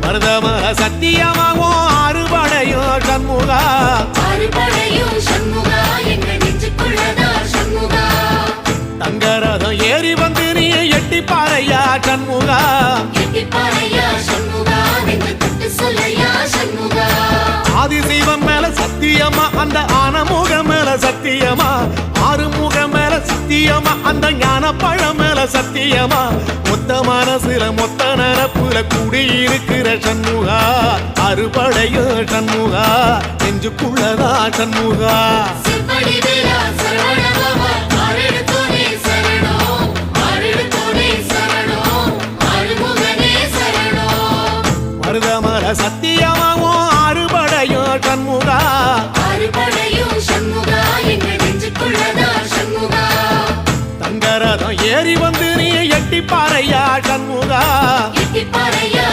மருதமர சத்தியமாகும் அறுபடையும் சண்முகா அறுபடையும் சண்முகா எங்க நெஞ்சுக்குள்ளதா சண்முகா தங்கரதம் ஏறி வந்து நீ எட்டி பாறையா சண்முகா எட்டி பாறையா சண்முகா நெஞ்சு தொட்டு சொல்லையா சண்முகா ஆதிசைவம் மேல சத்தியமா அந்த ஆனமுக மேல சத்தியமா ஆறுமுக மேல சத்தியமா அந்த ஞான பழம் மேல சத்தியமா மொத்த மனசுல மொத்த நரப்புல கூடியிருக்கிற சண்முகா அறுபடையும் சண்முகா நெஞ்சுக்குள்ளதா சண்முகா சிவடி வேலா சரவணபவா ஆரெடுத்தோனே சரணம் ஆரெடுத்தோனே சரணம் ஆறுமுகனே சரணம் மருதமர சத்தியமாவும் அறுபடையும் சண்முகா அறுபடையும் சண்முகா எங்க நெஞ்சுக்குள்ளதா சண்முகா தங்கரதம் ஏறி வந்து நீ எட்டி பாறையா சண்முகா எட்டி பாறையா